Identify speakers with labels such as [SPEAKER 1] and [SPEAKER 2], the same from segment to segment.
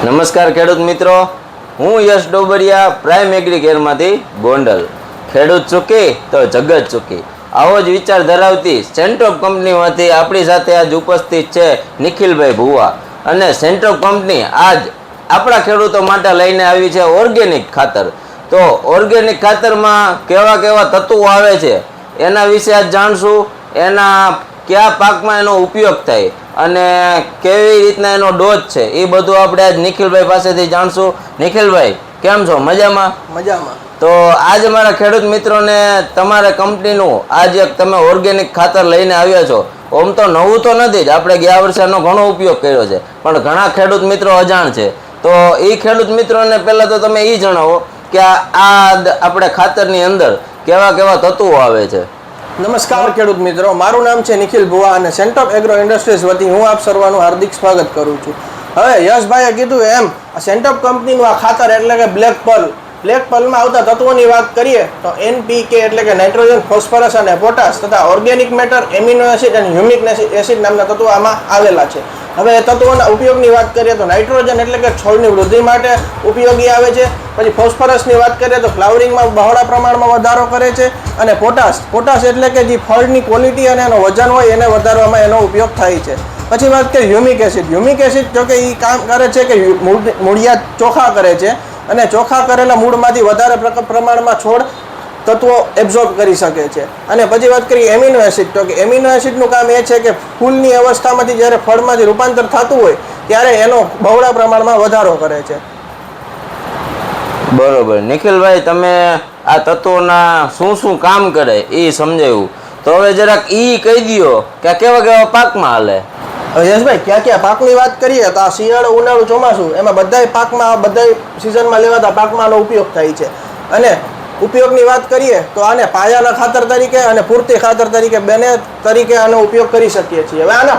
[SPEAKER 1] નમસ્કાર ખેડૂત મિત્રો, હું યશ ડોબરિયા પ્રાઇમ એગ્રી કેરમાંથી ગોંડલ. ખેડૂત ચૂકી તો જગત ચૂકી, આવો જ વિચાર ધરાવતી સેન્ટ્રોપ કંપનીમાંથી આપણી સાથે આજ ઉપસ્થિત છે નિખિલભાઈ ભુવા. અને સેન્ટ્રોપ કંપની આજ આપણા ખેડૂતો માટે લઈને આવી છે ઓર્ગેનિક ખાતર. તો ઓર્ગેનિક ખાતરમાં કેવા કેવા તત્વો આવે છે એના વિશે આજ જાણશું. એના કયા પાકમાં એનો ઉપયોગ થાય અને કેવી રીતના એનો ડોઝ છે એ બધું આપણે આજ નિખિલભાઈ પાસેથી જાણશું. નિખિલભાઈ કેમ છો? મજામાં?
[SPEAKER 2] મજામાં.
[SPEAKER 1] તો આજ મારા ખેડૂત મિત્રોને તમારા કંપનીનું આજે તમે ઓર્ગેનિક ખાતર લઈને આવ્યા છો. આમ તો નવું તો નથી જ, આપણે ગયા વર્ષે એનો ઘણો ઉપયોગ કર્યો છે, પણ ઘણા ખેડૂત મિત્રો અજાણ છે. તો એ ખેડૂત મિત્રોને પહેલાં તો તમે એ જણાવો કે આ આપણે ખાતરની અંદર કેવા કેવા તત્વો આવે છે.
[SPEAKER 2] નમસ્કાર ખેડૂત મિત્રો, મારું નામ છે નિખિલ ભુવા અને સેન્ટ્રોપ એગ્રો ઇન્ડસ્ટ્રીઝ વતી હું આપ સર્વનું હાર્દિક સ્વાગત કરું છું. હવે યશભાઈએ કીધું એમ સેન્ટ્રોપ કંપનીનું આ ખાતર એટલે કે બ્લેક પર્લમાં આવતા તત્વોની વાત કરીએ તો NPK એટલે કે નાઇટ્રોજન, ફોસ્ફરસ અને પોટાશ તથા ઓર્ગેનિક મેટર, એમિનો એસિડ અને હ્યુમિક એસિડ નામના તત્વો આમાં આવેલા છે. હવે એ તત્વોના ઉપયોગની વાત કરીએ તો નાઇટ્રોજન એટલે કે છોડની વૃદ્ધિ માટે ઉપયોગી આવે છે. પછી ફોસ્ફરસની વાત કરીએ તો ફ્લાવરિંગમાં બહોળા પ્રમાણમાં વધારો કરે છે. અને પોટાશ એટલે કે જે ફળની ક્વોલિટી અને એનો વજન હોય એને વધારવામાં એનો ઉપયોગ થાય છે. પછી વાત કરીએ હ્યુમિક એસિડ જો કે એ કામ કરે છે કે મૂળિયા ચોખ્ખા કરે છે અને ચોખ્ખા કરેલા મૂળમાંથી વધારે પ્રમાણમાં છોડ તત્વો એબ્ઝોર્બ કરી શકે છે. અને પછી વાત કરીએ એમિનો એસિડ, તો કે એમિનો એસિડનું કામ એ છે કે ફૂલની અવસ્થામાંથી જ્યારે ફળમાંથી રૂપાંતર થતું હોય ત્યારે એનો બહોળા પ્રમાણમાં વધારો કરે છે.
[SPEAKER 1] બરોબર નિખિલભાઈ, તમે આ તત્વોના શું કામ કરે એ સમજાવ્યું, તો હવે જરાક એ કહી દો કે કેવા કેવા પાકમાં હાલે.
[SPEAKER 2] યશભાઈ, ક્યાં પાકની વાત કરીએ તો આ શિયાળો, ઉનાળુ, ચોમાસું એમાં બધાય પાકમાં બધાય સિઝનમાં લેવાતા પાકમાં આનો ઉપયોગ થાય છે. અને ઉપયોગની વાત કરીએ તો આને પાયાના ખાતર તરીકે અને પૂરતી ખાતર તરીકે બંને તરીકે આનો ઉપયોગ કરી શકીએ છીએ. હવે આના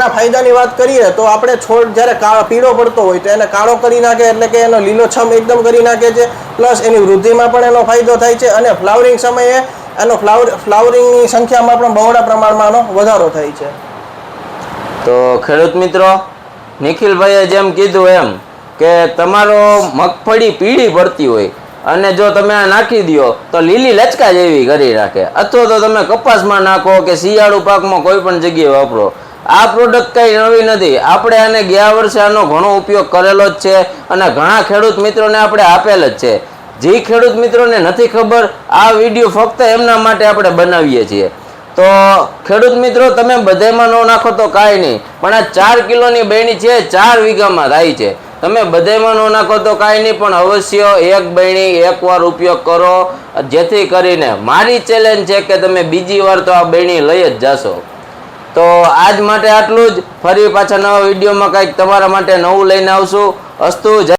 [SPEAKER 2] ફાયદાની વાત કરીએ તો આપણે છોડ જ્યારે પીળો પડતો હોય તો એને કાળો કરી નાખે, એટલે કે એનો લીલોછમ એકદમ કરી નાખે છે. પ્લસ એની વૃદ્ધિમાં પણ એનો ફાયદો થાય છે અને ફ્લાવરિંગ સમયે એનો ફ્લાવરિંગની સંખ્યામાં પણ બહોળા પ્રમાણમાં આનો વધારો થાય છે.
[SPEAKER 1] તો ખેડૂત મિત્રો, નિખિલભાઈએ જેમ કીધું એમ કે તમારો મગફળી પીળી પડતી હોય અને જો તમે આ નાખી દો તો લીલી લચકા જેવી કરી રાખે, અથવા તો તમે કપાસમાં નાખો કે શિયાળુ પાકમાં કોઈ પણ જગ્યાએ વાપરો. આ પ્રોડક્ટ કંઈ નવી નથી, આપણે આને ગયા વર્ષે આનો ઘણો ઉપયોગ કરેલો જ છે અને ઘણા ખેડૂત મિત્રોને આપણે આપેલ જ છે. જે ખેડૂત મિત્રોને નથી ખબર, આ વિડીયો ફક્ત એમના માટે આપણે બનાવીએ છીએ. તો ખેડૂત મિત્રો, તમે બધામાં ન નાખો તો કાંઈ નહીં, પણ આ 4 કિલોની બહેણી છે, 4 વીઘામાં થાય છે. તમે બધામાં ન નાખો તો કાંઈ નહીં, પણ અવશ્ય એક બહેણી એકવાર ઉપયોગ કરો, જેથી કરીને મારી ચેલેન્જ છે કે તમે બીજી વાર તો આ બહેણી લઈ જ જાશો. તો આજ માટે આટલું જ. ફરી પાછા નવા વિડીયોમાં કંઈક તમારા માટે નવું લઈને આવશું. અસ્તુ.